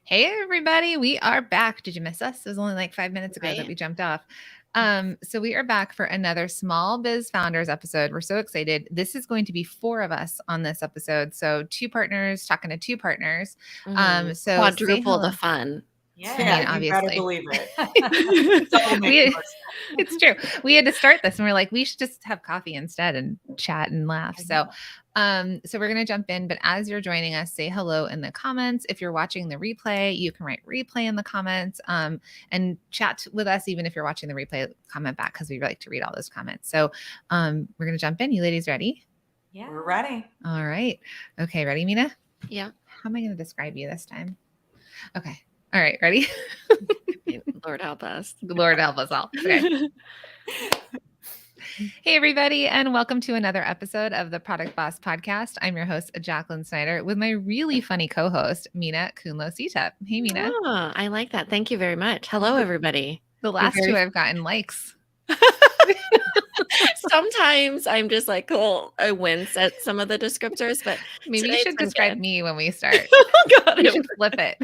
Hey, everybody. We are back. Did you miss us? It was only like 5 minutes ago that we jumped off. So we are back for another Small Biz Founders episode. We're so excited. This is going to be 4 of us on this episode. So 2 partners talking to 2 partners. So quadruple the fun. Yeah, I mean, you obviously. better believe it. It's true. We had to start this and we're like, we should just have coffee instead and chat and laugh. So we're going to jump in, but as you're joining us, say hello in the comments. If you're watching the replay, you can write replay in the comments and chat with us. Even if you're watching the replay, comment back because we like to read all those comments. So we're going to jump in. You ladies ready? Yeah, we're ready. All right. Okay. Ready, Minna? Yeah. How am I going to describe you this time? Okay. All right. Ready? Lord help us. Lord help us all. Okay. Hey, everybody, and welcome to another episode of the Product Boss Podcast. I'm your host, Jacqueline Snyder, with my really funny co-host, Minna Kunlo-Sitep. Hey, Minna. Oh, I like that. Thank you very much. Hello, everybody. The last 2 I've gotten likes. Sometimes I'm just like, cool, I wince at some of the descriptors, but maybe you should describe me when we start. God, you should flip it.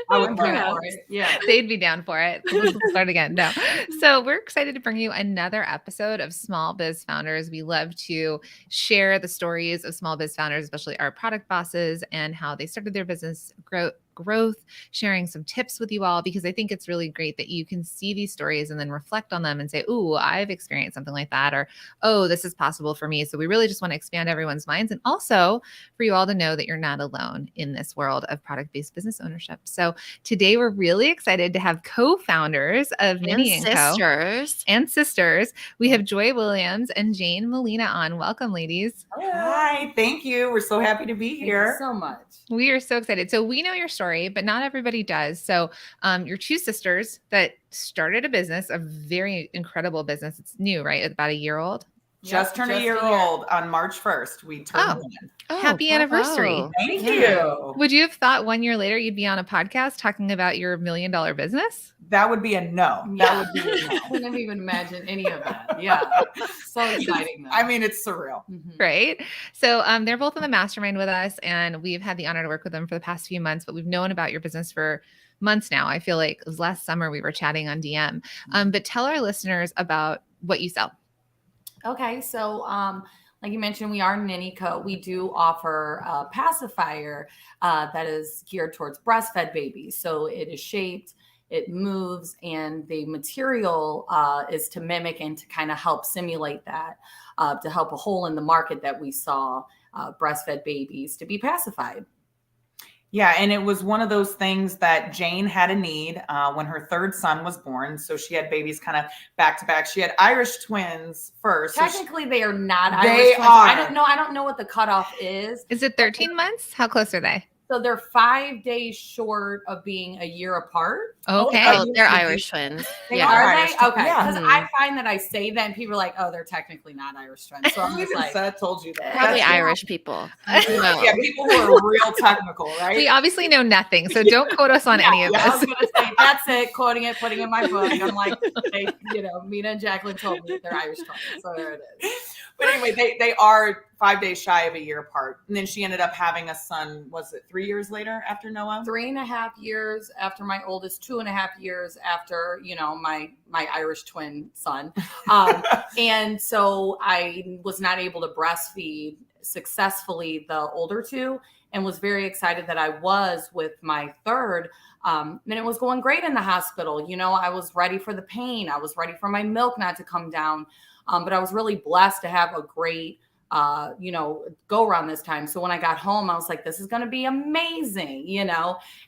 I would down for it. Yeah, they'd be down for it. We'll start again. No. So we're excited to bring you another episode of Small Biz Founders. We love to share the stories of small biz founders, especially our product bosses, and how they started their business growth, sharing some tips with you all, because I think it's really great that you can see these stories and then reflect on them and say, ooh, I've experienced something like that, or, oh, this is possible for me. So we really just want to expand everyone's minds, and also for you all to know that you're not alone in this world of product-based business ownership. So today we're really excited to have co-founders of Ninni and sisters. We have Joy Williams and Jane Molina on. Welcome, ladies. Hi, thank you. We're so happy to be here. Thank you so much. We are so excited. So we know your story, but not everybody does. So you're 2 sisters that started a business, a very incredible business. It's new, right? About a year old. Just turned a year old on March 1st. We turned happy anniversary. Thank you. Would you have thought 1 year later you'd be on a podcast talking about your $1 million business? That would be a no. That would be a no. I couldn't even imagine any of that. Yeah. So exciting. Though. I mean, it's surreal. Right? So they're both in the mastermind with us, and we've had the honor to work with them for the past few months, but we've known about your business for months now. I feel like it was last summer we were chatting on DM. But tell our listeners about what you sell. Okay. So like you mentioned, we are Ninni Co. We do offer a pacifier that is geared towards breastfed babies. So it is shaped, it moves, and the material is to mimic and to kind of help simulate that, to help a hole in the market that we saw breastfed babies to be pacified. Yeah, and it was one of those things that Jane had a need when her 3rd son was born. So she had babies kind of back to back. She had Irish twins first. Technically, they are not Irish twins. I don't know what the cutoff is. Is it 13 months? How close are they? So they're 5 days short of being a year apart. Okay. Oh, they're Irish twins. Are they? Okay. Because I find that I say that and people are like, oh, they're technically not Irish twins. So I'm just like, I told you that. Probably Irish people. Yeah, people who are real technical, right? We obviously know nothing, so don't quote us on any of this. I was going to say, that's it, quoting it, putting it in my book. I'm like, Minna and Jacqueline told me they're Irish twins. So there it is. But anyway, they are 5 days shy of a year apart. And then she ended up having a son, was it 3 years later after Noah? 3.5 years after my oldest, 2.5 years after, my Irish twin son. And so I was not able to breastfeed successfully the older 2 and was very excited that I was with my 3rd. And it was going great in the hospital. I was ready for the pain. I was ready for my milk not to come down. But I was really blessed to have a great, go around this time. So when I got home, I was like, this is going to be amazing,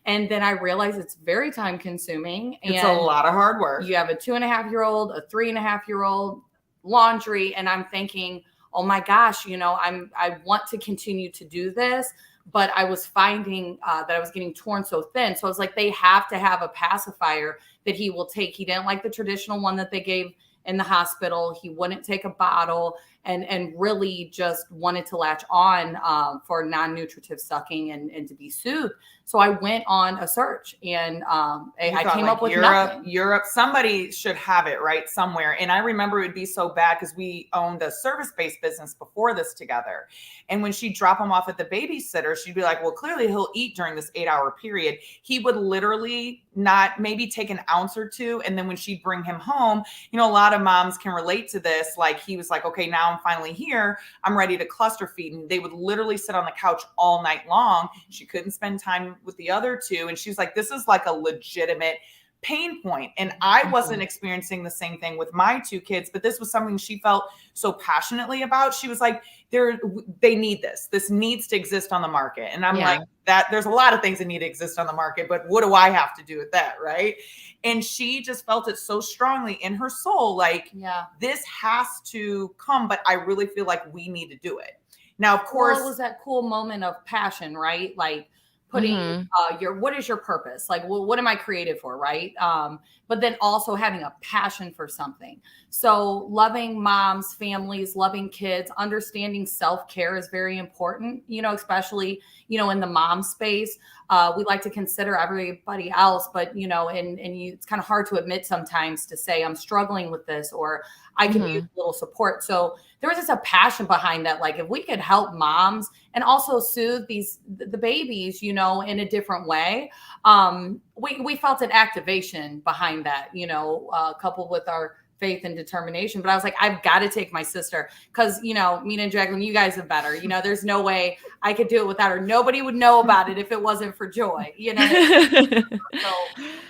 and then I realized it's very time consuming. It's a lot of hard work. You have a 2.5-year-old, a 3.5-year-old, laundry. And I'm thinking, oh my gosh, I want to continue to do this, but I was finding that I was getting torn so thin. So I was like, they have to have a pacifier that he will take. He didn't like the traditional one that they gave in the hospital. He wouldn't take a bottle. and really just wanted to latch on for non-nutritive sucking and to be soothed. So I went on a search and I came up with Europe. Somebody should have it right somewhere. And I remember it would be so bad because we owned a service-based business before this together. And when she'd drop him off at the babysitter, she'd be like, well, clearly he'll eat during this 8-hour period. He would literally not maybe take an ounce or two. And then when she'd bring him home, a lot of moms can relate to this. Like he was like, okay, now I'm finally here. I'm ready to cluster feed. And they would literally sit on the couch all night long. She couldn't spend time with the other two. And she was like, this is like a legitimate pain point. And I wasn't experiencing the same thing with my two kids, but this was something she felt so passionately about. She was like, they need this. This needs to exist on the market. And I'm like, there's a lot of things that need to exist on the market, but what do I have to do with that? Right. And she just felt it so strongly in her soul, like, this has to come, but I really feel like we need to do it. Now, of course, it was that cool moment of passion, right? Like, putting what is your purpose? Like, well, what am I created for? Right. But then also having a passion for something. So loving moms, families, loving kids, understanding self-care is very important, especially, in the mom space. We like to consider everybody else, but, it's kind of hard to admit sometimes to say I'm struggling with this, or I can use a little support. So there was just a passion behind that. Like, if we could help moms and also soothe the babies, in a different way, we felt an activation behind that, coupled with our faith and determination. But I was like, I've got to take my sister, because, Minna and Jacqueline, you guys are better. There's no way I could do it without her. Nobody would know about it if it wasn't for Joy, So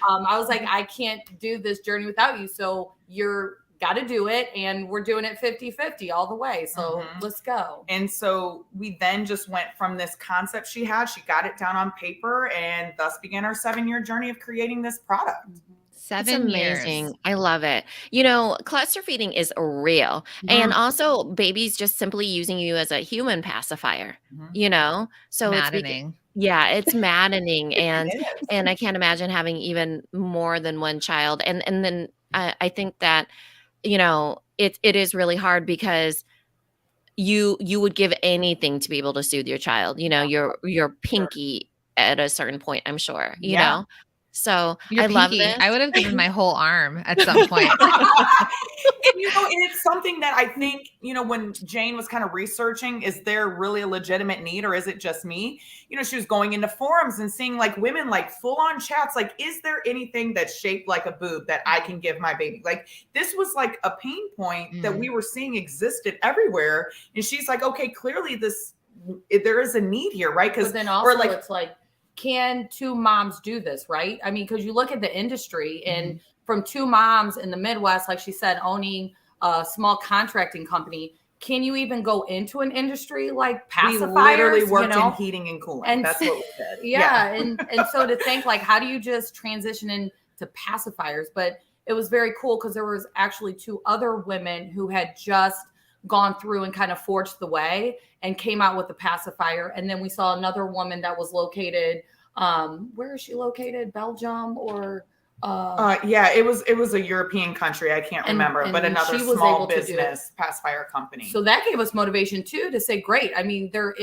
I was like, I can't do this journey without you. So you're got to do it. And we're doing it 50-50 all the way. So let's go. And so we then just went from this concept she had, she got it down on paper, and thus began our 7-year journey of creating this product. 7 years. Amazing. I love it. Cluster feeding is real. And also babies just simply using you as a human pacifier, so maddening. It's maddening. And I can't imagine having even more than one child. And then I think that, it is really hard, because you would give anything to be able to soothe your child, your pinky at a certain point, I'm sure, you know? So Your I love pinky. this. I would have given my whole arm at some point. And it's something that I think, when Jane was kind of researching, is there really a legitimate need, or is it just me? She was going into forums and seeing like women, like full on chats, like, is there anything that's shaped like a boob that I can give my baby? Like, this was like a pain point that we were seeing existed everywhere. And she's like, okay, clearly there is a need here, right? Because then also it's like, can two moms do this, right? I mean, because you look at the industry, and from two moms in the Midwest, like she said, owning a small contracting company, can you even go into an industry like pacifiers? We literally worked in heating and cooling. And that's what we did. And so to think, like, how do you just transition into pacifiers? But it was very cool, because there was actually 2 other women who had just gone through and kind of forged the way and came out with the pacifier. And then we saw another woman that was located, where is she located? Belgium or it was a European country. I can't remember, but another small business pacifier company. So that gave us motivation too, to say, great. I mean, there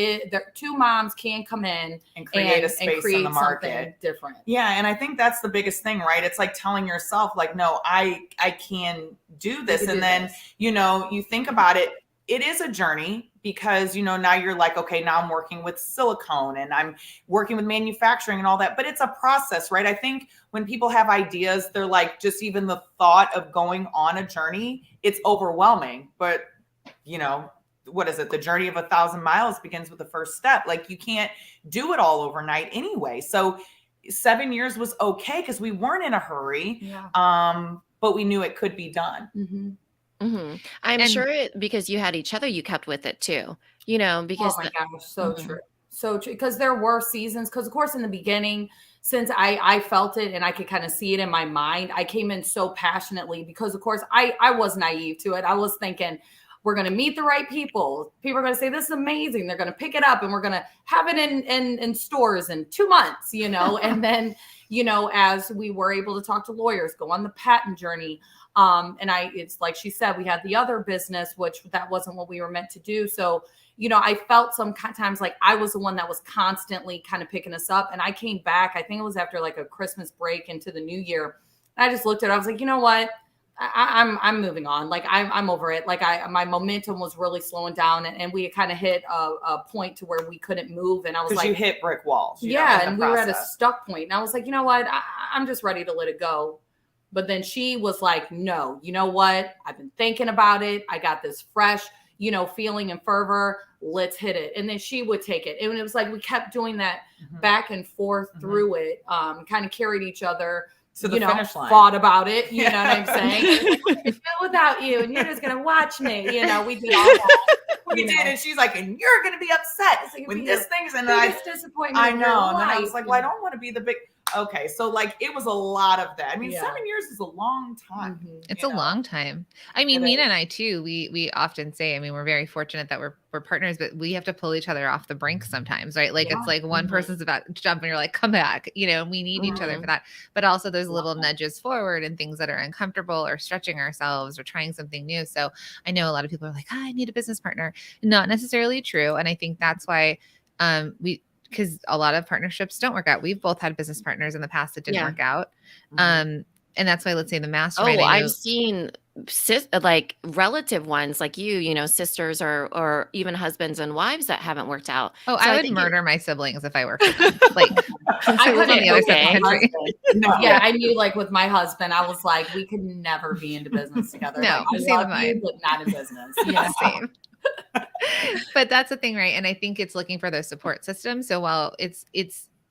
2 moms can come in and create a space in the market different. Yeah. And I think that's the biggest thing, right? It's like telling yourself, like, no, I can do this. And then, you think about it, it is a journey, because, now you're like, okay, now I'm working with silicone and I'm working with manufacturing and all that, but it's a process, right? I think when people have ideas, they're like, just even the thought of going on a journey, it's overwhelming. But, what is it? The journey of 1,000 miles begins with the first step. Like, you can't do it all overnight anyway. So 7 years was okay, because we weren't in a hurry, but we knew it could be done. I'm sure because you had each other, you kept with it too, because oh my gosh, so true. So true. Because there were seasons, because of course in the beginning, since I felt it and I could kind of see it in my mind, I came in so passionately, because of course I was naive to it. I was thinking, we're going to meet the right people. People are going to say, this is amazing. They're going to pick it up, and we're going to have it in stores in 2 months, and then as we were able to talk to lawyers, go on the patent journey. It's like she said, we had the other business, which that wasn't what we were meant to do. So, I felt sometimes like I was the one that was constantly kind of picking us up. And I came back, I think it was after like a Christmas break into the new year. And I just looked at it. I was like, you know what? I'm moving on. Like I'm over it. Like my momentum was really slowing down, and we kind of hit a point to where we couldn't move. And I was like, you hit brick walls. And we were at a stuck point. And I was like, you know what? I'm just ready to let it go. But then she was like, no, you know what? I've been thinking about it. I got this fresh, feeling and fervor. Let's hit it. And then she would take it. And it was like, we kept doing that back and forth through it, kind of carried each other. So the finish line. Fought about it, you know what I'm saying? Without you, and you're just gonna watch me, we did all that. We did, and she's like, and you're gonna be upset when this thing's, and disappointment. I know, and then I was like, well, I don't want to be the big. Okay, so like it was a lot of that. I mean, 7 years is a long time. It's a long time. I mean, Minna and I too, we often say, I mean, we're very fortunate that we're partners, but we have to pull each other off the brink sometimes, right? Like it's like one person's about to jump and you're like, come back, we need each other for that. But also those little nudges forward and things that are uncomfortable or stretching ourselves or trying something new. So I know a lot of people are like, I need a business partner. Not necessarily true. And I think that's why because a lot of partnerships don't work out. We've both had business partners in the past that didn't work out. And that's why, let's say the mastermind. I've seen like relative ones like sisters or even husbands and wives that haven't worked out. Oh, so I would murder my siblings if I worked with them. Like I live on the other side of the country. Yeah, I knew like with my husband, I was like, we could never be into business together. No, like, I love you, but not in business. Yeah, same. But that's the thing, right? And I think it's looking for those support systems. So while it's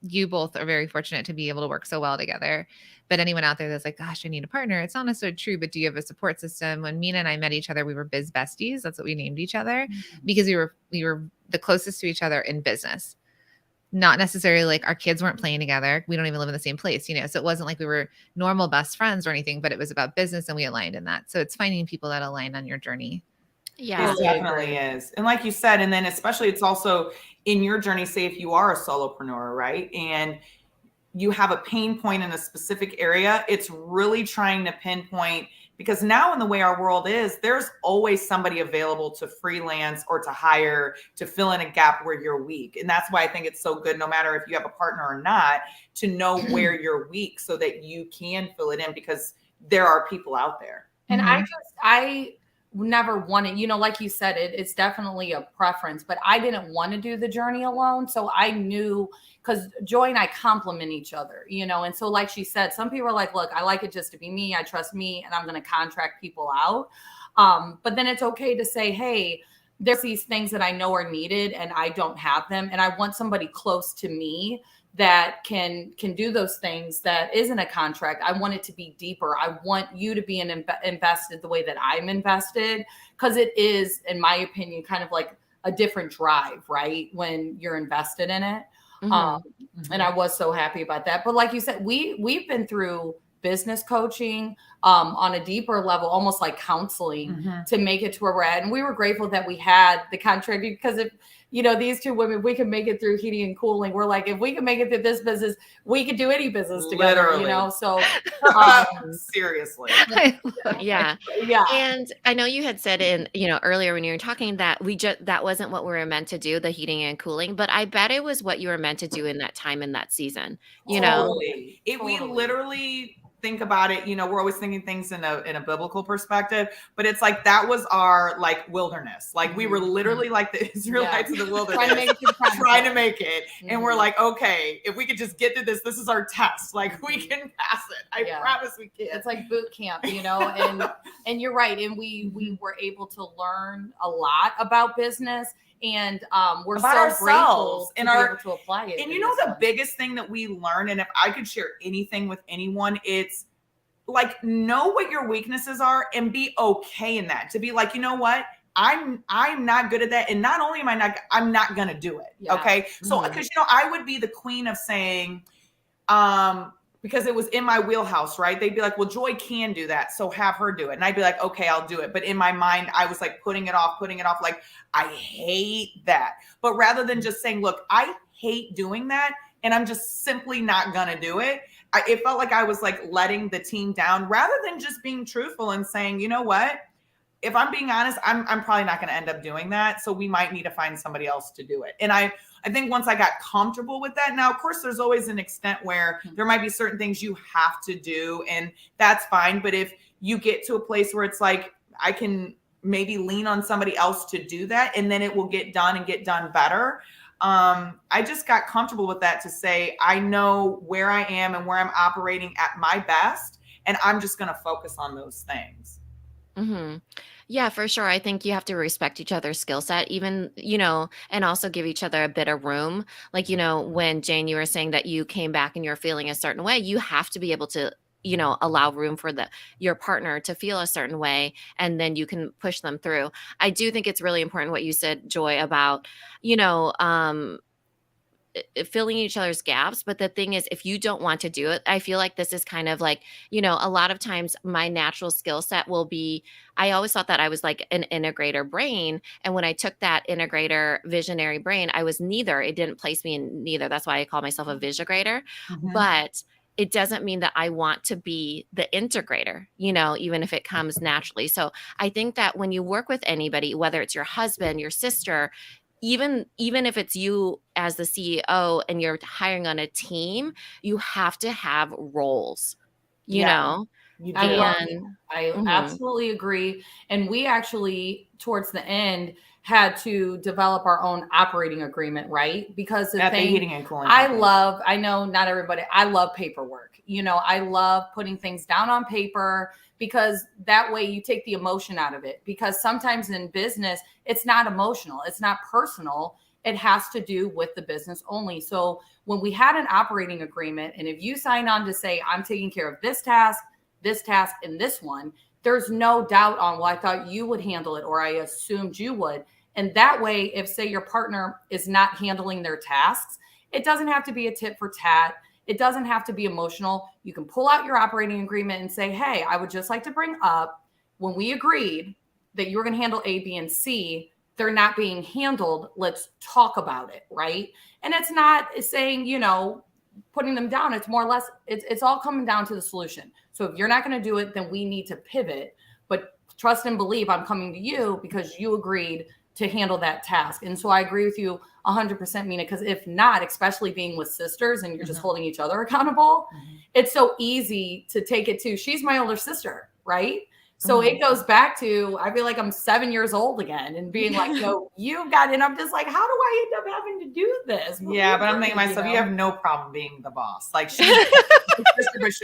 you both are very fortunate to be able to work so well together, but anyone out there that's like, gosh, I need a partner, it's not necessarily true, but do you have a support system? When Minna and I met each other, we were biz besties. That's what we named each other because we were the closest to each other in business. Not necessarily like our kids weren't playing together. We don't even live in the same place, so it wasn't like we were normal best friends or anything, but it was about business and we aligned in that. So it's finding people that align on your journey. Yeah, it definitely is. And like you said, and then especially it's also in your journey, say if you are a solopreneur, right? And you have a pain point in a specific area, it's really trying to pinpoint, because now in the way our world is, there's always somebody available to freelance or to hire to fill in a gap where you're weak. And that's why I think it's so good, no matter if you have a partner or not, to know where you're weak so that you can fill it in, because there are people out there. And I never wanted, like you said, it's definitely a preference, but I didn't want to do the journey alone. So I knew, because Joy and I complement each other, and so like she said, some people are like, look, I like it just to be me. I trust me and I'm going to contract people out. But then it's okay to say, hey, there's these things that I know are needed and I don't have them. And I want somebody close to me that can do those things that isn't a contract. I want it to be deeper. I want you to be invested the way that I'm invested, because it is, in my opinion, kind of like a different drive, right? When you're invested in it. And I was so happy about that. But like you said, we've been through business coaching on a deeper level, almost like counseling to make it to where we're at. And we were grateful that we had the contract, because if, these two women, we can make it through heating and cooling. We're like, if we can make it through this business, we could do any business together, Literally. So seriously. Yeah. And I know you had said earlier when you were talking that that wasn't what we were meant to do, the heating and cooling, but I bet it was what you were meant to do in that time, in that season, Totally. We literally think about it, we're always thinking things in a biblical perspective, but it's like that was our like wilderness. Like we were literally like the Israelites in the wilderness trying to make it. And we're like, okay, if we could just get to this is our test. Like we can pass it. I promise we can. It's like boot camp, and you're right. And we were able to learn a lot about business. And we're about so grateful to be able to apply it. And the biggest thing that we learned, and if I could share anything with anyone, it's like know what your weaknesses are and be okay in that. To be like, you know what? I'm not good at that. And not only am I not, I'm not going to do it. Yeah. Okay. So, because, I would be the queen of saying, because it was in my wheelhouse, right? They'd be like, well, Joy can do that, so have her do it. And I'd be like, okay, I'll do it. But in my mind, I was like putting it off. Like, I hate that. But rather than just saying, look, I hate doing that, and I'm just simply not going to do it, it felt like I was like letting the team down rather than just being truthful and saying, you know what? If I'm being honest, I'm probably not going to end up doing that. So we might need to find somebody else to do it. And I think once I got comfortable with that, now, of course, there's always an extent where there might be certain things you have to do, and that's fine. But if you get to a place where it's like, I can maybe lean on somebody else to do that, and then it will get done and get done better. I just got comfortable with that to say, I know where I am and where I'm operating at my best, and I'm just going to focus on those things. Mm-hmm. Yeah, for sure. I think you have to respect each other's skill set, even, and also give each other a bit of room. Like, when Jane, you were saying that you came back and you're feeling a certain way, you have to be able to, allow room for your partner to feel a certain way, and then you can push them through. I do think it's really important what you said, Joy, about, filling each other's gaps. But the thing is, if you don't want to do it, I feel like this is kind of like, a lot of times my natural skill set will be, I always thought that I was like an integrator brain. And when I took that integrator visionary brain, I was neither. It didn't place me in neither. That's why I call myself a visigrator. Mhm. But it doesn't mean that I want to be the integrator, even if it comes naturally. So I think that when you work with anybody, whether it's your husband, your sister, even if it's you as the CEO and you're hiring on a team, you have to have roles, you know? You do. I love And it. I Mhm. absolutely agree. And we actually, towards the end, had to develop our own operating agreement, right? Because the At the thing heating and cooling I company. love, I know not everybody, I love paperwork. I love putting things down on paper, because that way you take the emotion out of it. Because sometimes in business, it's not emotional, it's not personal. It has to do with the business only. So when we had an operating agreement, and if you sign on to say, I'm taking care of this task, and this one, there's no doubt on, well, I thought you would handle it, or I assumed you would. And that way, if say your partner is not handling their tasks, it doesn't have to be a tit for tat. It doesn't have to be emotional. You can pull out your operating agreement and say, hey, I would just like to bring up, when we agreed that you were going to handle A, B, and C, they're not being handled. Let's talk about it, right? And it's not saying, putting them down. It's more or less, it's all coming down to the solution. So if you're not going to do it, then we need to pivot. But trust and believe I'm coming to you because you agreed to handle that task. And so I agree with you 100%, Minna, because if not, especially being with sisters and you're just holding each other accountable, it's so easy to take it to, she's my older sister, right? So it goes back to, I feel like I'm 7 years old again and being like, no, you got it. And I'm just like, how do I end up having to do this? Yeah, but I'm thinking to myself, you have no problem being the boss. Like she'll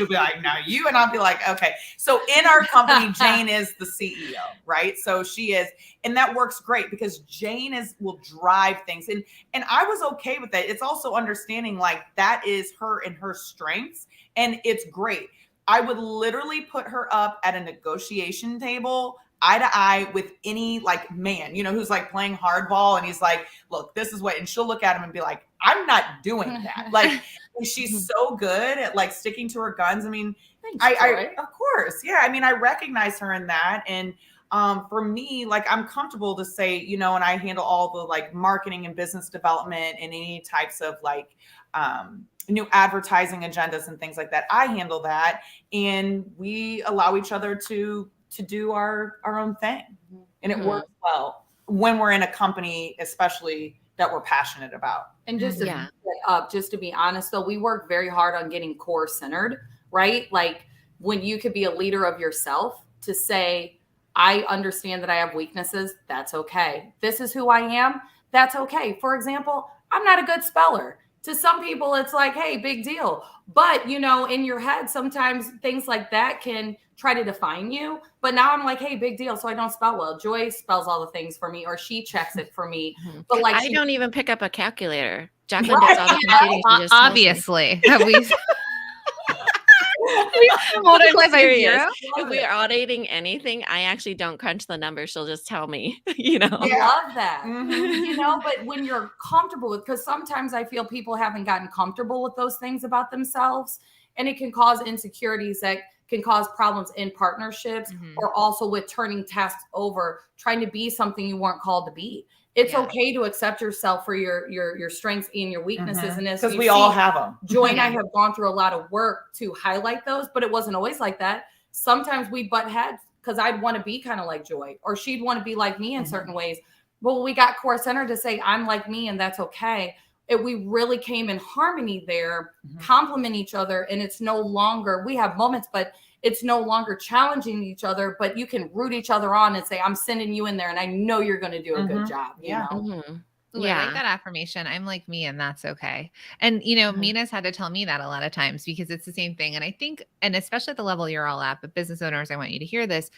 be like, no, you, and I'll be like, okay. So in our company, Jane is the CEO, right? So she is, and that works great because Jane will drive things. And I was okay with that. It's also understanding like that is her and her strengths, and it's great. I would literally put her up at a negotiation table, eye to eye with any like man, who's like playing hardball, and he's like, look, this is what, and she'll look at him and be like, I'm not doing that. Like she's so good at like sticking to her guns. I mean, Thanks, I of course. Yeah. I mean, I recognize her in that. And for me, like I'm comfortable to say, and I handle all the like marketing and business development and any types of like new advertising agendas and things like that. I handle that, and we allow each other to do our own thing, and it works well when we're in a company, especially that we're passionate about. And just to back it up, just to be honest, though, we work very hard on getting core centered, right? Like when you could be a leader of yourself to say, I understand that I have weaknesses. That's okay. This is who I am. That's okay. For example, I'm not a good speller. To some people, it's like, hey, big deal. But, in your head, sometimes things like that can try to define you. But now I'm like, hey, big deal. So I don't spell well. Joy spells all the things for me, or she checks it for me. But like, I don't even pick up a calculator. Jacqueline does all the computing. She just tells me. Obviously. Have we multiply by Serious. zero? If we are auditing anything, I actually don't crunch the numbers. She'll just tell me, I love that. But when you're comfortable with, because sometimes I feel people haven't gotten comfortable with those things about themselves, and it can cause insecurities that can cause problems in partnerships, or also with turning tasks over, trying to be something you weren't called to be. It's Yeah. okay to accept yourself for your strengths and your weaknesses. And as Because you we see, all have them. Joy and I have gone through a lot of work to highlight those, but it wasn't always like that. Sometimes we butt heads because I'd want to be kind of like Joy, or she'd want to be like me in certain ways. But we got Core Center to say, I'm like me, and that's okay. We really came in harmony there, complement each other. And it's no longer, we have moments, but it's no longer challenging each other, but you can root each other on and say, I'm sending you in there and I know you're going to do a good job. Yeah. You know? Ooh, I like that affirmation. I'm like me, and that's okay. And, Mina's had to tell me that a lot of times because it's the same thing. And I think, and especially at the level you're all at, but business owners, I want you to hear this.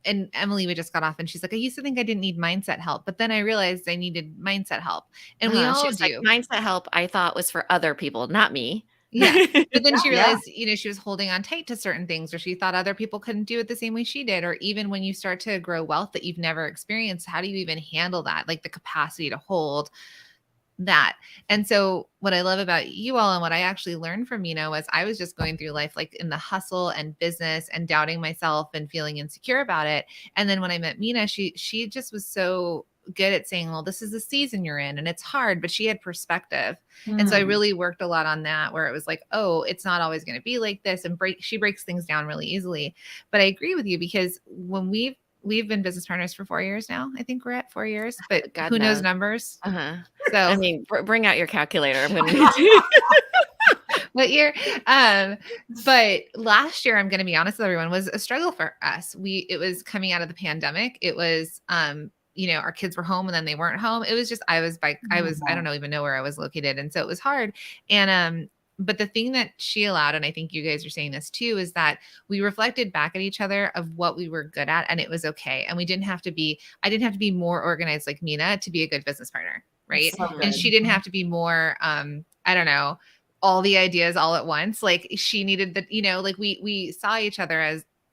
And Emily, we just got off and she's like, I used to think I didn't need mindset help, but then I realized I needed mindset help. And we all She was do. like, mindset help I thought was for other people, not me. Yeah. But then she realized, she was holding on tight to certain things, or she thought other people couldn't do it the same way she did. Or even when you start to grow wealth that you've never experienced, how do you even handle that? Like the capacity to hold that. And so what I love about you all and what I actually learned from Minna was I was just going through life like in the hustle and business and doubting myself and feeling insecure about it. And then when I met Minna, she just was so good at saying, well, this is the season you're in and it's hard, but she had perspective. And so I really worked a lot on that, where it was like, oh, it's not always going to be like this. And she breaks things down really easily. But I agree with you, because when we've been business partners for 4 years now. I think we're at 4 years, but God who knows knows. numbers? So I mean, bring out your calculator. I'm going to need to. what year? But last year, I'm going to be honest with everyone, was a struggle for us. It was coming out of the pandemic. It was, our kids were home and then they weren't home. It was just, I don't even know where I was located. And so it was hard. And, but the thing that she allowed, and I think you guys are saying this too, is that we reflected back at each other of what we were good at, and it was okay. And I didn't have to be more organized like Minna to be a good business partner. Right. And she didn't have to be more, I don't know, all the ideas all at once. Like she needed like we saw each other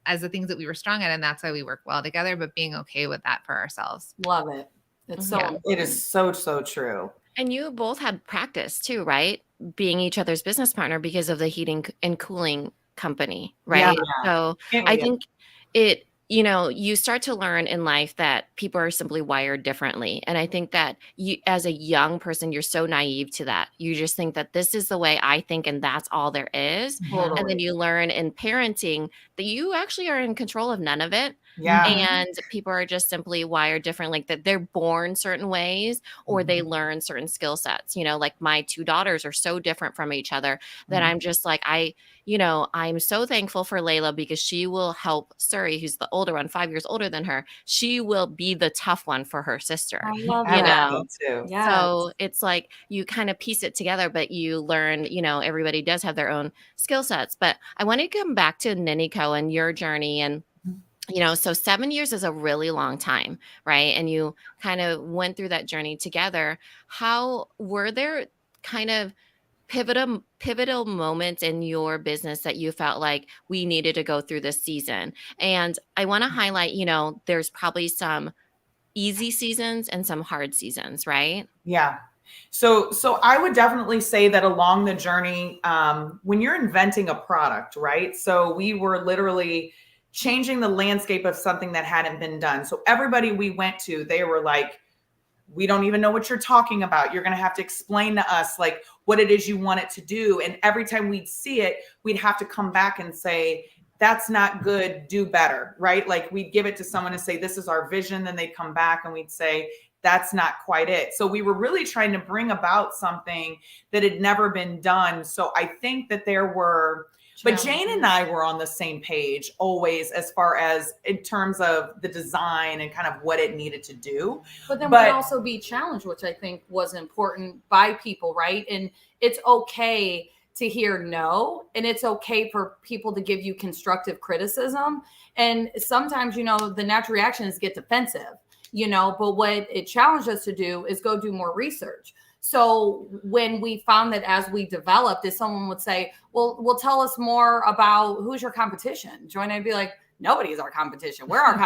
as the things that we were strong at. And that's why we work well together, but being okay with that for ourselves. Love it. It's so important. It is so true. And you both had practice too, right? Being each other's business partner because of the heating and cooling company, right? So I think you start to learn in life that people are simply wired differently. And I think that you, as a young person, you're so naive to that. You just think that this is the way I think and that's all there is. Totally. And then you learn in parenting that you actually are in control of none of it. Yeah. And people are just simply wired different, like that they're born certain ways or they learn certain skill sets. Like my two daughters are so different from each other that I'm just like, I'm so thankful for Layla because she will help Suri, who's the older one, 5 years older than her. She will be the tough one for her sister. I love that too. Yes. So it's like you kind of piece it together, but you learn, everybody does have their own skill sets. But I want to come back to Ninni and your journey. And so 7 years is a really long time, right? And you kind of went through that journey together. How were there kind of pivotal moments in your business that you felt like we needed to go through this season? And I want to highlight, there's probably some easy seasons and some hard seasons, right? Yeah. So I would definitely say that along the journey, when you're inventing a product, right? So we were literally changing the landscape of something that hadn't been done. So everybody we went to, they were like, we don't even know what you're talking about. You're going to have to explain to us like what it is you want it to do. And every time we'd see it, we'd have to come back and say, that's not good, do better, right? Like we'd give it to someone and say, this is our vision. Then they'd come back and we'd say, that's not quite it. So we were really trying to bring about something that had never been done. So I think that there were, but Jane and I were on the same page always as far as in terms of the design and kind of what it needed to do. But then we'd also be challenged, which I think was important by people, right? And it's okay to hear no, and it's okay for people to give you constructive criticism. And sometimes, the natural reaction is get defensive, but what it challenged us to do is go do more research. So when we found that as we developed, if someone would say, well, tell us more about who's your competition, Joy and I'd be like, nobody's our competition. We're our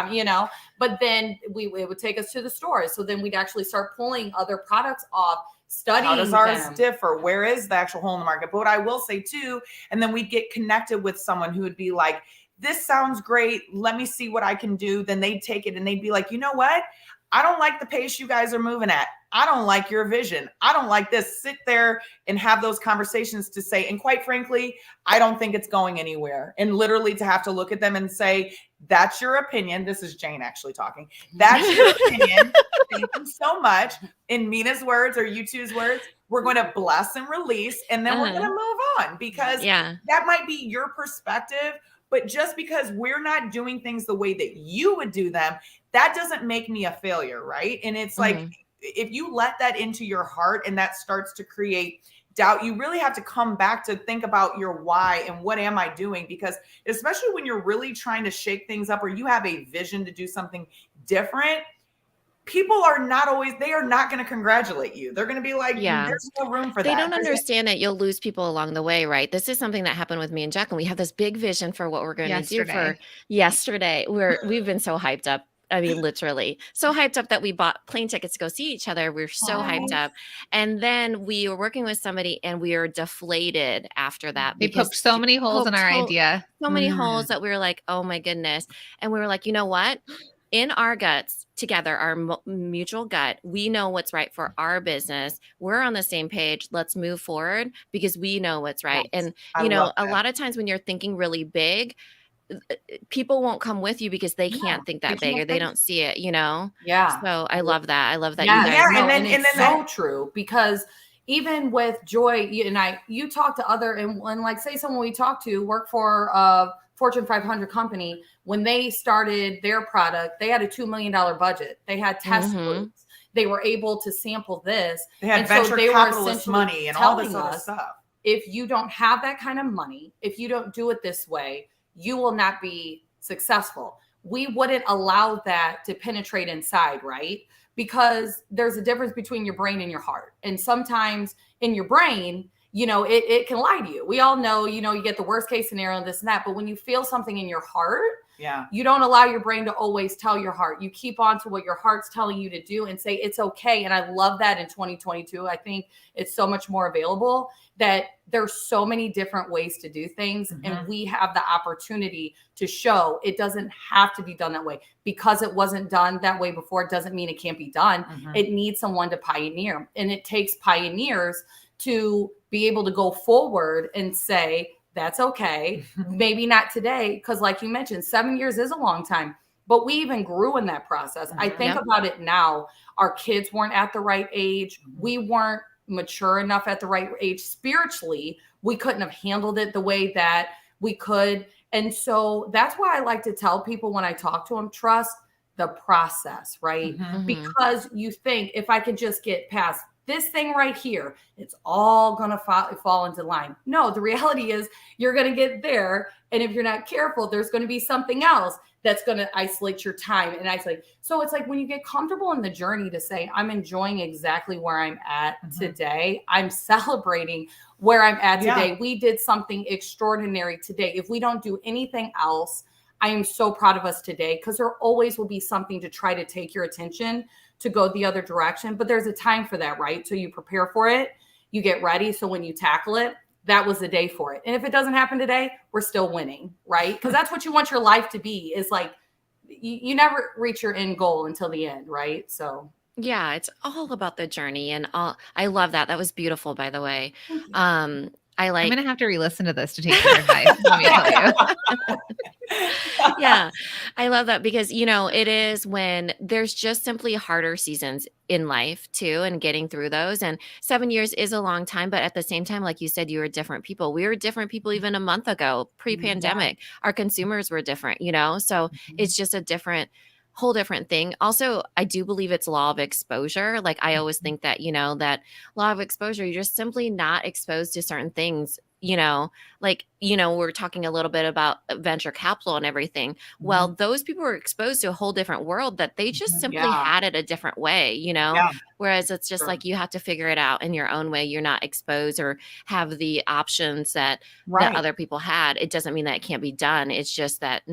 but then it would take us to the stores. So then we'd actually start pulling other products off, studying how does ours differ? Where is the actual hole in the market? But what I will say too, and then we'd get connected with someone who would be like, this sounds great. Let me see what I can do. Then they'd take it and they'd be like, you know what? I don't like the pace you guys are moving at. I don't like your vision. I don't like this. Sit there and have those conversations to say, and quite frankly, I don't think it's going anywhere. And literally to have to look at them and say, that's your opinion. This is Jane actually talking. That's your opinion. Thank you so much. In Minna's words or you two's words, we're going to bless and release, and then we're going to move on, because that might be your perspective. But just because we're not doing things the way that you would do them, that doesn't make me a failure, right? And it's like, if you let that into your heart and that starts to create doubt, you really have to come back to think about your why and what am I doing? Because especially when you're really trying to shake things up, or you have a vision to do something different, people are not always, they are not going to congratulate you. They're going to be like, there's no room for that. They don't understand that you'll lose people along the way, right? This is something that happened with me and Jacqueline. We have this big vision for what we're going to do for yesterday. We've been so hyped up. I mean, literally so hyped up that we bought plane tickets to go see each other. We were so hyped up. And then we were working with somebody and we were deflated after that. They poked so many holes in our idea. So many holes that we were like, oh my goodness. And we were like, you know what? In our guts together, our mutual gut, we know what's right for our business. We're on the same page. Let's move forward because we know what's right. And, you know, a lot of times when you're thinking really big, people won't come with you because they can't think that big or they don't see it, you know? Yeah. So I love that. I love that. Yeah. You guys And then it's so true, because even with Joy you talk to other, and like say someone we talk to work for a Fortune 500 company, when they started their product, they had a $2 million budget. They had test groups. They were able to sample this. They had venture capitalist money and all this other stuff. If you don't have that kind of money, if you don't do it this way, you will not be successful. We wouldn't allow that to penetrate inside, right? Because there's a difference between your brain and your heart. And sometimes in your brain, you know, it can lie to you. We all know, you know, you get the worst case scenario and this and that. But when you feel something in your heart, you don't allow your brain to always tell your heart. You keep on to what your heart's telling you to do and say, it's okay. And I love that in 2022. I think it's so much more available, that there's so many different ways to do things. And we have the opportunity to show it doesn't have to be done that way. Because it wasn't done that way before, it doesn't mean it can't be done. It needs someone to pioneer. And it takes pioneers to be able to go forward and say, that's okay. Maybe not today. Because like you mentioned, 7 years is a long time, but we even grew in that process. I think about it now. Our kids weren't at the right age. We weren't mature enough at the right age spiritually. We couldn't have handled it the way that we could. And so that's why I like to tell people when I talk to them, trust the process, right? Because you think, if I could just get past this thing right here, it's all going to fall into line. No, the reality is you're going to get there. And if you're not careful, there's going to be something else that's going to isolate your time and isolate. So it's like when you get comfortable in the journey to say, I'm enjoying exactly where I'm at today. I'm celebrating where I'm at today. We did something extraordinary today. If we don't do anything else, I am so proud of us today, because there always will be something to try to take your attention to go the other direction. But there's a time for that, right? So you prepare for it, you get ready. So when you tackle it, that was the day for it. And if it doesn't happen today, we're still winning, right? Because that's what you want your life to be, is like, you never reach your end goal until the end, right? So yeah, it's all about the journey. And I love that. That was beautiful, by the way. I'm going to have to re-listen to this to take your advice. Let me tell you. Yeah, I love that, because, you know, it is when there's just simply harder seasons in life too, and getting through those. And 7 years is a long time, but at the same time, like you said, you were different people. We were different people even a month ago, pre-pandemic. Our consumers were different, you know, so it's just a whole different thing. Also, I do believe it's law of exposure. Like I always think that, you know, that law of exposure, you're just simply not exposed to certain things, you know, like, you know, we're talking a little bit about venture capital and everything. Well, those people were exposed to a whole different world that they just simply had it a different way, you know, whereas it's just like, you have to figure it out in your own way. You're not exposed or have the options that other people had. It doesn't mean that it can't be done. It's just that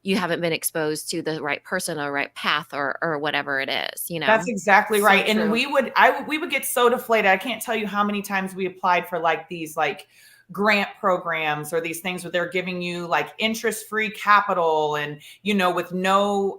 you haven't been exposed to the right person or right path or whatever it is, you know? That's exactly right. So and we would get so deflated. I can't tell you how many times we applied for like these like grant programs or these things where they're giving you like interest-free capital and, you know, with no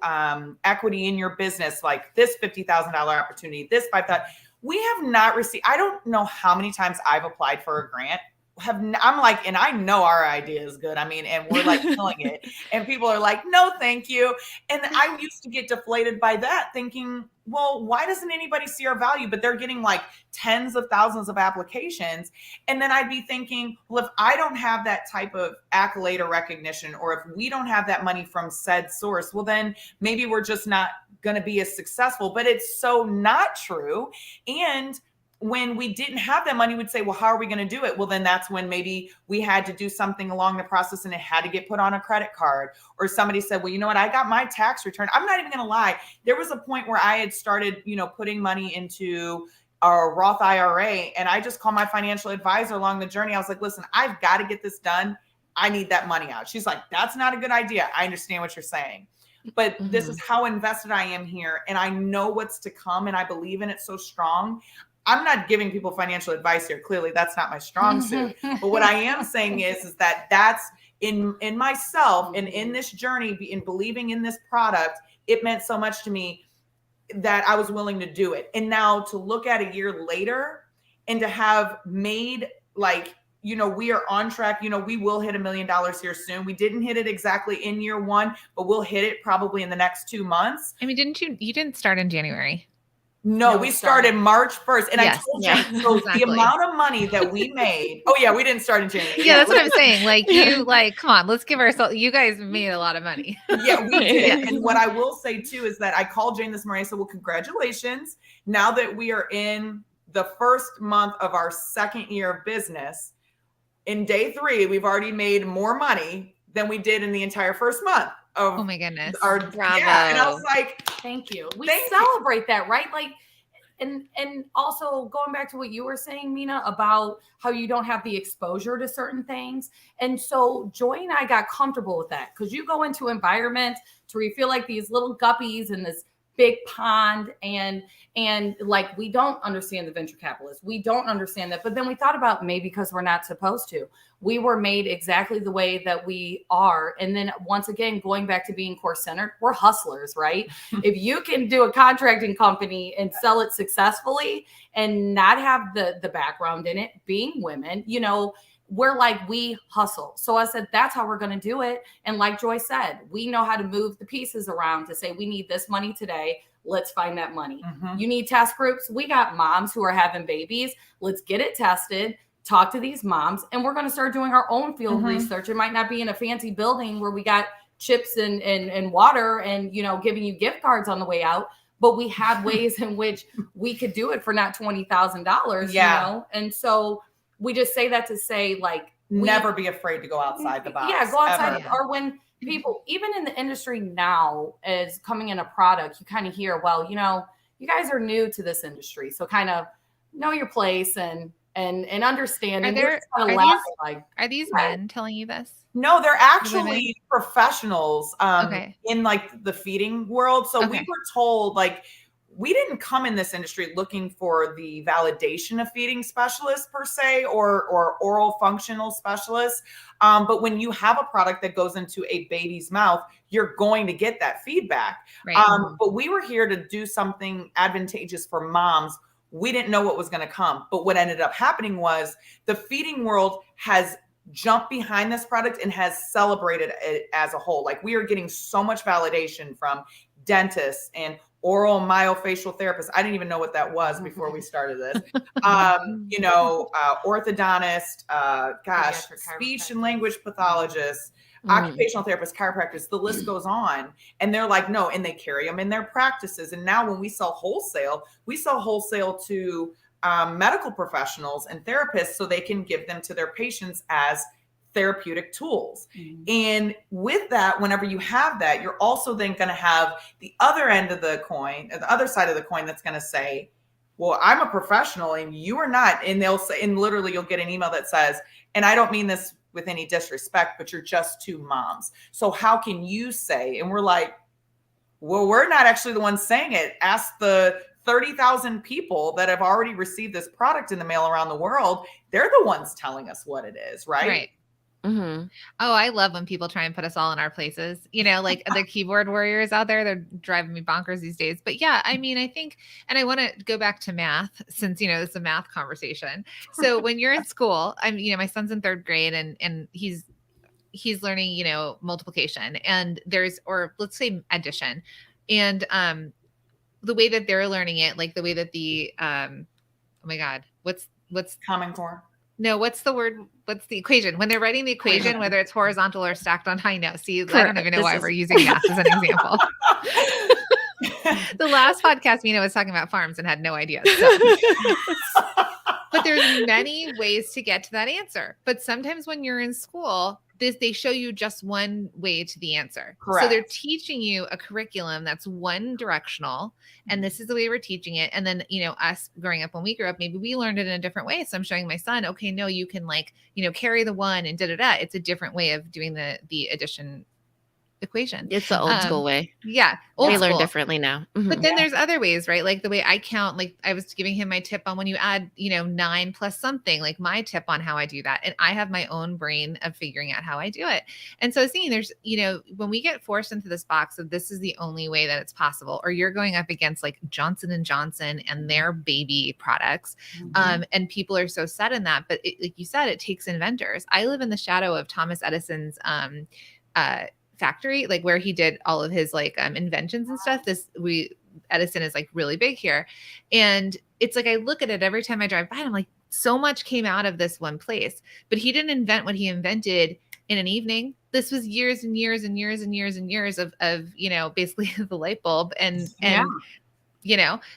equity in your business, like this $50,000 opportunity, this $5,000. We have not received, I don't know how many times I've applied for a grant. I'm like, and I know our idea is good. I mean, and we're like killing it. And people are like, no, thank you. And I used to get deflated by that, thinking, well, why doesn't anybody see our value? But they're getting like tens of thousands of applications. And then I'd be thinking, well, if I don't have that type of accolade or recognition, or if we don't have that money from said source, well, then maybe we're just not going to be as successful. But it's so not true. And when we didn't have that money, we'd say, well, how are we going to do it? Well, then that's when maybe we had to do something along the process and it had to get put on a credit card. Or somebody said, well, you know what? I got my tax return. I'm not even going to lie. There was a point where I had started, you know, putting money into a Roth IRA. And I just called my financial advisor along the journey. I was like, listen, I've got to get this done. I need that money out. She's like, that's not a good idea. I understand what you're saying. But this is how invested I am here. And I know what's to come. And I believe in it so strong. I'm not giving people financial advice here. Clearly, that's not my strong suit. But what I am saying is that that's in myself and in this journey, in believing in this product, it meant so much to me that I was willing to do it. And now to look at a year later and to have made, like, you know, we are on track. You know, we will hit $1 million here soon. We didn't hit it exactly in year one, but we'll hit it probably in the next 2 months. I mean, you didn't start in January. No, we started March 1st. And yes, I told you, so exactly. The amount of money that we made. Oh, yeah, we didn't start in January. Yeah, that's what I'm saying. Like, you, like, come on, let's give ourselves, you guys made a lot of money. Yeah, we did. And what I will say, too, is that I called Jane this morning. I said, well, congratulations. Now that we are in the first month of our second year of business, in day 3, we've already made more money than we did in the entire first month. Oh my goodness. Bravo. Yeah, and I was like, thank you. We celebrate that, right? Like, and also going back to what you were saying, Minna, about how you don't have the exposure to certain things. And so Joy and I got comfortable with that, because you go into environments where you feel like these little guppies in this big pond, and like, we don't understand the venture capitalists. We don't understand that. But then we thought about, maybe because we're not supposed to. We were made exactly the way that we are. And then once again, going back to being core centered, we're hustlers, right? If you can do a contracting company and sell it successfully and not have the background in it, being women, you know, we're like, we hustle. So I said, that's how we're going to do it. And like Joy said, we know how to move the pieces around to say, we need this money today. Let's find that money. You need test groups. We got moms who are having babies. Let's get it tested. Talk to these moms. And we're going to start doing our own field research. It might not be in a fancy building where we got chips and water and, you know, giving you gift cards on the way out. But we had ways in which we could do it for not $20,000, you know? And so we just say that to say, like, never be afraid to go outside the box. Yeah, go outside. Or when people, even in the industry now, is coming in a product, you kind of hear, well, you know, you guys are new to this industry, so kind of know your place and understand. Are these men telling you this? No, they're actually professionals in like the feeding world. So we were told, like, we didn't come in this industry looking for the validation of feeding specialists per se, or oral functional specialists. But when you have a product that goes into a baby's mouth, you're going to get that feedback. Right. But we were here to do something advantageous for moms. We didn't know what was going to come. But what ended up happening was the feeding world has jumped behind this product and has celebrated it as a whole. Like, we are getting so much validation from dentists and oral myofacial therapists. I didn't even know what that was before we started this. You know, orthodontist, speech and language pathologists, occupational therapists, chiropractors, the list goes on. And they're like, no, and they carry them in their practices. And now when we sell wholesale to medical professionals and therapists so they can give them to their patients as therapeutic tools. And with that, whenever you have that, you're also then going to have the other end of the coin, the other side of the coin, that's going to say, well, I'm a professional and you are not. And they'll say, and literally you'll get an email that says, and I don't mean this with any disrespect, but you're just 2 moms. So how can you say? And we're like, well, we're not actually the ones saying it. Ask the 30,000 people that have already received this product in the mail around the world. They're the ones telling us what it is, right? Right. Mm-hmm. Oh, I love when people try and put us all in our places. Like the keyboard warriors out there, they're driving me bonkers these days. But yeah, I mean, I think, and I want to go back to math since, this is a math conversation. So when you're in school, my son's in 3rd grade and he's learning, multiplication and or let's say addition. And the way that they're learning it, like the way that oh my God, what's Common Core? No, what's the word? What's the equation? When they're writing the equation, whether it's horizontal or stacked on high note. See, I don't even know why we're using math as an example. The last podcast, Mina was talking about farms and had no idea. So. But there's many ways to get to that answer. But sometimes when you're in school, they show you just one way to the answer. Correct. So they're teaching you a curriculum that's one directional, and this is the way we're teaching it. And then, us growing up, when we grew up, maybe we learned it in a different way. So I'm showing my son, okay, no, you can carry the one and da-da-da. It's a different way of doing the addition equation. It's the old school way. Yeah. We learn differently now. Mm-hmm. But then there's other ways, right? Like the way I count, like I was giving him my tip on when you add, 9 plus something, like my tip on how I do that. And I have my own brain of figuring out how I do it. And so seeing there's, when we get forced into this box of this is the only way that it's possible, or you're going up against like Johnson & Johnson and their baby products. And people are so set in that, but like you said, it takes inventors. I live in the shadow of Thomas Edison's, factory, like where he did all of his inventions and stuff. Edison is like really big here. And it's like, I look at it every time I drive by and I'm like, so much came out of this one place, but he didn't invent what he invented in an evening. This was years and years and years and years and years of basically the light bulb and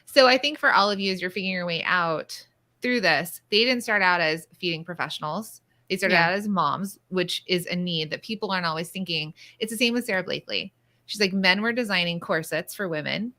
so I think for all of you, as you're figuring your way out through this, they didn't start out as feeding professionals. They started out as moms, which is a need that people aren't always thinking. It's the same with Sarah Blakely. She's like, men were designing corsets for women.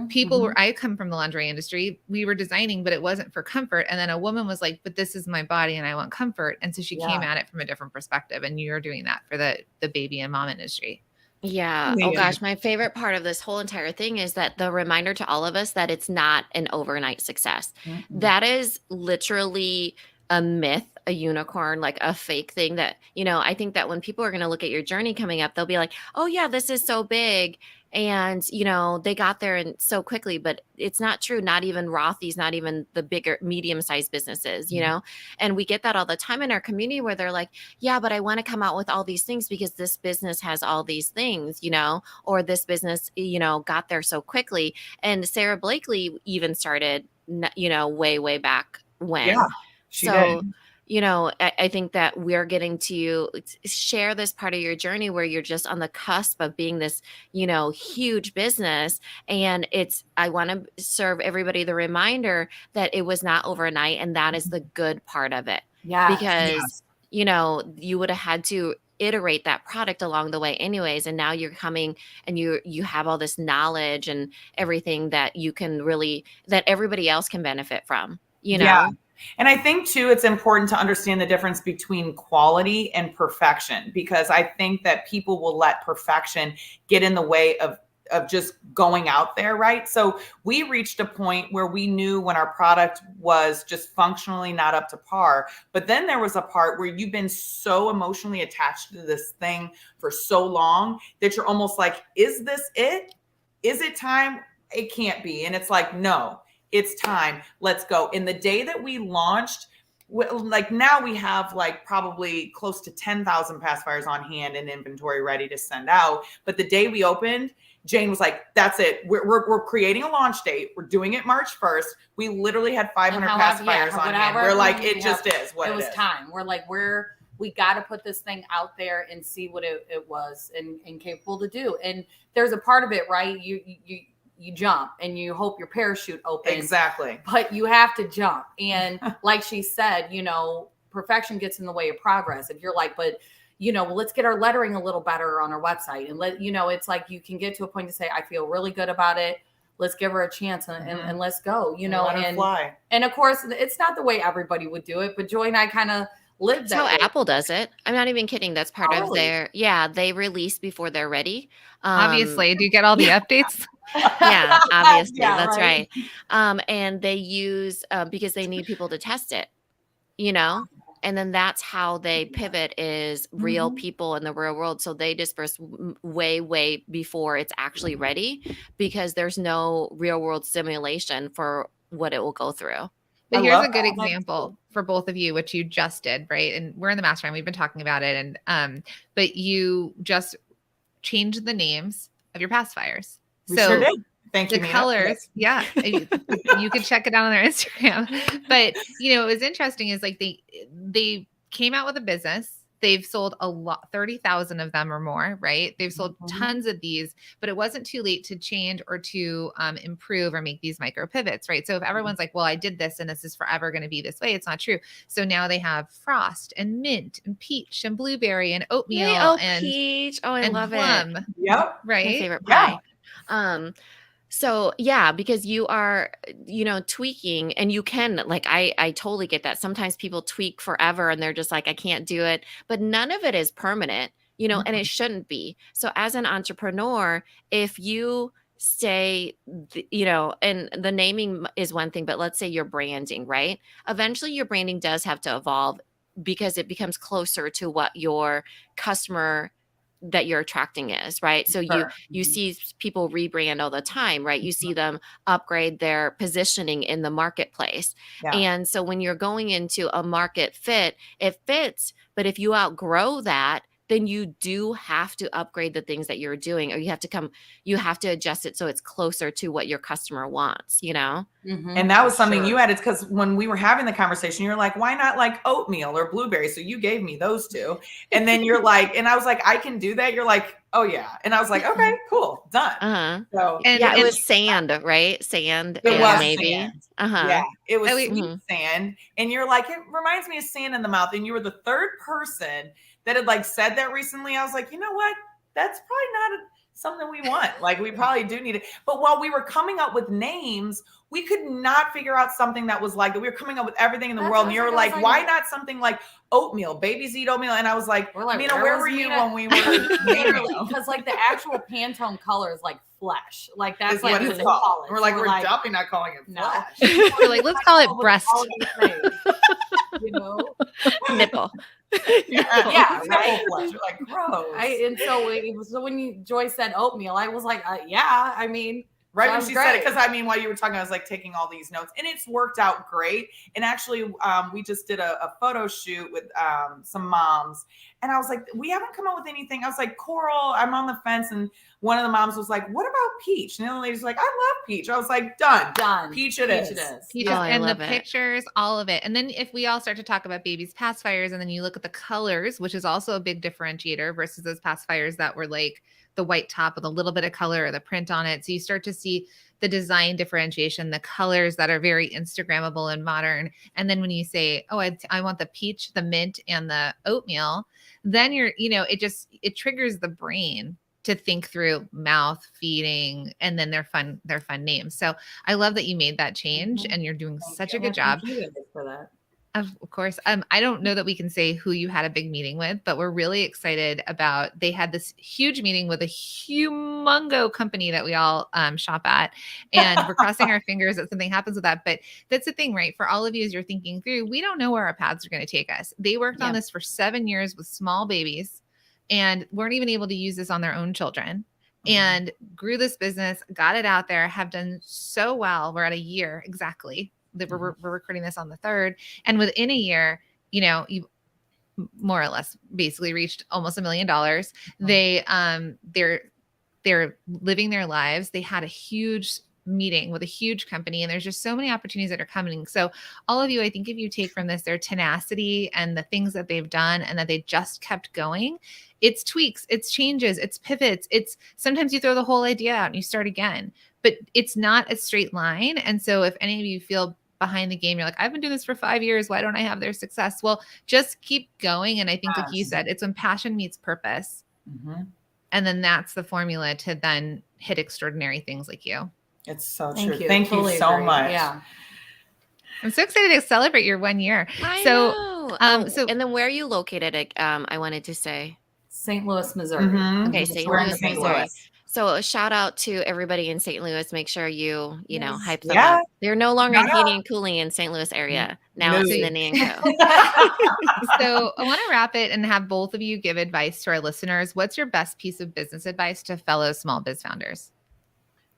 People were, I come from the lingerie industry. We were designing, but it wasn't for comfort. And then a woman was like, but this is my body and I want comfort. And so she came at it from a different perspective. And you're doing that for the baby and mom industry. Yeah. Oh gosh. My favorite part of this whole entire thing is that the reminder to all of us that it's not an overnight success. That is literally a myth, a unicorn, like a fake thing that, I think that when people are going to look at your journey coming up, they'll be like, oh yeah, this is so big. And, they got there and so quickly, but it's not true. Not even Rothy's, not even the bigger medium-sized businesses, and we get that all the time in our community where they're like, yeah, but I want to come out with all these things because this business has all these things, or this business, got there so quickly. And Sarah Blakely even started, way, way back when. Yeah. She did. I think that we're getting to share this part of your journey where you're just on the cusp of being this, huge business. And I want to serve everybody the reminder that it was not overnight. And that is the good part of it. Yeah. Because, you would have had to iterate that product along the way anyways. And now you're coming and you have all this knowledge and everything that you can that everybody else can benefit from, Yeah. And I think too, it's important to understand the difference between quality and perfection, because I think that people will let perfection get in the way of just going out there, right? So we reached a point where we knew when our product was just functionally not up to par, but then there was a part where you've been so emotionally attached to this thing for so long that you're almost like, is this it? Is it time? It can't be. And it's like, no. It's time. Let's go. In the day that we launched, like now we have like probably close to 10,000 pacifiers on hand and inventory ready to send out. But the day we opened, Jane was like, that's it. We're creating a launch date. We're doing it March 1st. We literally had 500 pacifiers on hand. We're like, it just is what it is. It was time. We're like, we got to put this thing out there and see what it was and capable to do. And there's a part of it, right? You jump and you hope your parachute opens. Exactly. But you have to jump. And like she said, perfection gets in the way of progress. If you're like, but let's get our lettering a little better on our website and it's like, you can get to a point to say, I feel really good about it. Let's give her a chance and let's go, and fly. And of course it's not the way everybody would do it, but Joy and I kind of live So that way. Apple does it. I'm not even kidding. That's part of Really? their, yeah, they release before they're ready. Obviously, do you get all the updates? Yeah, obviously. Yeah, That's right. right. And they use, because they need people to test it, you know? And then that's how they pivot is real Mhm. people in the real world. So they disperse way, way before it's actually ready because there's no real world simulation for what it will go through. But I here's love a good that. That's example cool. for both of you, which you just did, right? And we're in the mastermind. We've been talking about it. And but you just changed the names of your pacifiers. We sure So did. Thank the you, Mina. colors, yeah, you could check it out on their Instagram. But what was interesting is like they came out with a business. They've sold a lot, 30,000 of them or more, right? They've sold tons of these, but it wasn't too late to change or to improve or make these micro pivots, right? So if everyone's like, well, I did this and this is forever going to be this way, it's not true. So now they have frost and mint and peach and blueberry and Yay, oatmeal oh, and peach. Oh, I love it. plum, Yep. My right? favorite Yeah. pie. So yeah, because you are, tweaking and you can, like, I totally get that. Sometimes people tweak forever and they're just like, I can't do it, but none of it is permanent, and it shouldn't be. So as an entrepreneur, if you stay, and the naming is one thing, but let's say you're branding, right? Eventually your branding does have to evolve because it becomes closer to what your customer that you're attracting is, right? So Sure. you see people rebrand all the time, right? You see them upgrade their positioning in the marketplace. Yeah. And so when you're going into a market fit, it fits, but if you outgrow that, then you do have to upgrade the things that you're doing, or you have to adjust it so it's closer to what your customer wants, And that was something you added, because when we were having the conversation, you're like, why not like oatmeal or blueberry? So you gave me those two. And then you're like, and I was like, I can do that. You're like, oh yeah. And I was like, okay, cool, done. Uh-huh. So Yeah, it And was sand, right? Sand it and was maybe. sand. Uh-huh. Yeah, it was Oh, wait. sweet sand. And you're like, it reminds me of sand in the mouth. And you were the third person that had like said that recently. I was like, you know what? That's probably not something we want. Like, we probably do need it. But while we were coming up with names, we could not figure out something that was like that. We were coming up with everything in the world. And you were like, why not something like oatmeal? Babies eat oatmeal. And I was like, Mina, where were you when we were literally? Because like the actual Pantone color is like flesh. Like that's like what it's called. We're like, we're definitely not calling it flesh. We're like, let's call it breast. Nipple. Yeah, right. Flesh. You're like, gross. So when Joy said oatmeal, I was like, yeah, I mean, right when she said it, because I mean, while you were talking, I was like taking all these notes, and it's worked out great. And actually, we just did a photo shoot with some moms, and I was like, we haven't come up with anything. I was like, coral, I'm on the fence, and one of the moms was like, what about peach? And the other lady's like, I love peach. I was like, done. Peach it is. Peaches, and the pictures, all of it. And then if we all start to talk about babies' pacifiers, and then you look at the colors, which is also a big differentiator versus those pacifiers that were like the white top with a little bit of color or the print on it. So you start to see the design differentiation, the colors that are very Instagrammable and modern. And then when you say, oh, I want the peach, the mint, and the oatmeal, then you're, it triggers the brain to think through mouth feeding, and then they're fun names. So I love that you made that change, and you're doing such a good job for that. Of course. I don't know that we can say who you had a big meeting with, but we're really excited about, they had this huge meeting with a humongo company that we all shop at, and we're crossing our fingers that something happens with that. But that's the thing, right? For all of you, as you're thinking through, we don't know where our paths are going to take us. They worked on this for 7 years with small babies and weren't even able to use this on their own children, and grew this business, got it out there, have done so well. We're at a year exactly. We're recording this on the 3rd. And within a year, you more or less basically reached almost $1 million. They're living their lives. They had a huge meeting with a huge company, and there's just so many opportunities that are coming. So all of you, I think if you take from this, their tenacity and the things that they've done and that they just kept going, it's tweaks, it's changes, it's pivots. It's sometimes you throw the whole idea out and you start again, but it's not a straight line. And so if any of you feel behind the game, you're like, I've been doing this for 5 years, why don't I have their success? Well, just keep going. And I think like you said, it's when passion meets purpose. And then that's the formula to then hit extraordinary things like you. It's so true. Thank you so much. Yeah. I'm so excited to celebrate your 1 year. I So, know. so And then where are you located? I wanted to say. St. Louis, Missouri. Mhm. Okay, Mhm. St. We're in Louis, St. Missouri. Louis. So a shout out to everybody in St. Louis. Make sure you know, Yes. hype them Yeah. up. They're no longer in Shout heating and cooling in St. Louis area. Now No. it's Ninni and Co. So I want to wrap it and have both of you give advice to our listeners. What's your best piece of business advice to fellow small biz founders?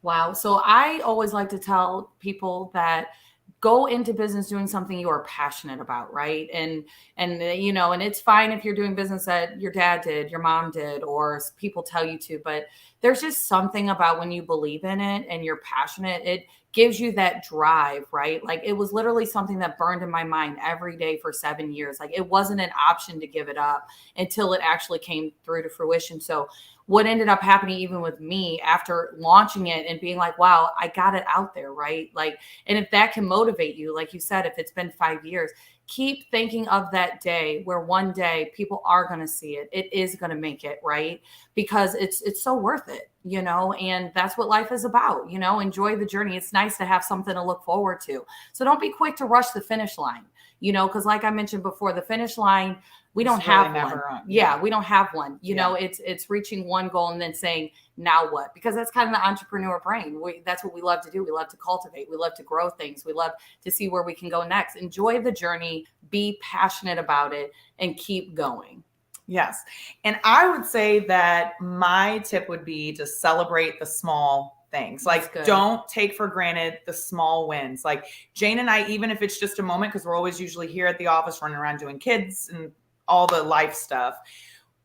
Wow. So I always like to tell people that go into business doing something you are passionate about, right? And and it's fine if you're doing business that your dad did, your mom did, or people tell you to, but there's just something about when you believe in it and you're passionate, it gives you that drive, right? Like it was literally something that burned in my mind every day for 7 years. Like it wasn't an option to give it up until it actually came through to fruition. So what ended up happening even with me after launching it and being like, wow, I got it out there, right? Like, and if that can motivate you, like you said, if it's been 5 years, keep thinking of that day where one day people are going to see it. It is going to make it, right? Because it's so worth it, and that's what life is about, enjoy the journey. It's nice to have something to look forward to. So don't be quick to rush the finish line, because like I mentioned before, the finish line, we don't have one. Yeah, we don't have one. It's reaching one goal and then saying, now what? Because that's kind of the entrepreneur brain. That's what we love to do. We love to cultivate. We love to grow things. We love to see where we can go next. Enjoy the journey, be passionate about it, and keep going. Yes. And I would say that my tip would be to celebrate the small things. Like, don't take for granted the small wins. Like Jane and I, even if it's just a moment, because we're always usually here at the office running around doing kids and all the life stuff,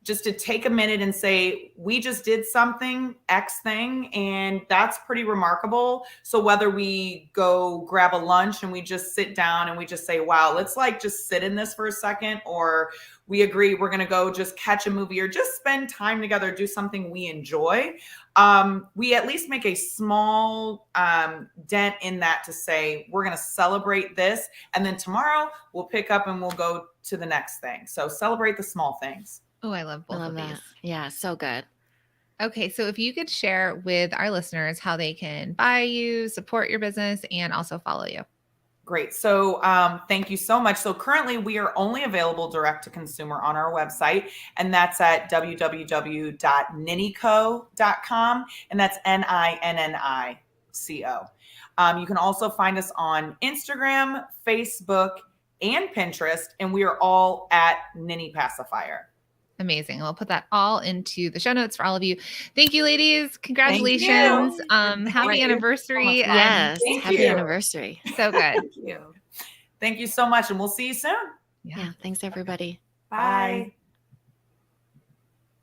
just to take a minute and say, we just did something, X thing, and that's pretty remarkable. So whether we go grab a lunch and we just sit down and we just say, wow, let's like just sit in this for a second, or we agree we're going to go just catch a movie or just spend time together, do something we enjoy. We at least make a small dent in that to say, we're going to celebrate this. And then tomorrow we'll pick up and we'll go to the next thing. So celebrate the small things. Oh, I love both of these. That. Yeah, so good. Okay, so if you could share with our listeners how they can buy you, support your business, and also follow you. Great. So thank you so much. So currently we are only available direct to consumer on our website, and that's at www.ninnico.com, and that's NINNICO. You can also find us on Instagram, Facebook, and Pinterest, and we are all at Ninni Pacifier. Amazing. We'll put that all into the show notes for all of you. Thank you, ladies. Congratulations. Happy anniversary. Yes. Happy anniversary. So good. Thank you. Thank you so much. And we'll see you soon. Yeah. Thanks, everybody. Bye.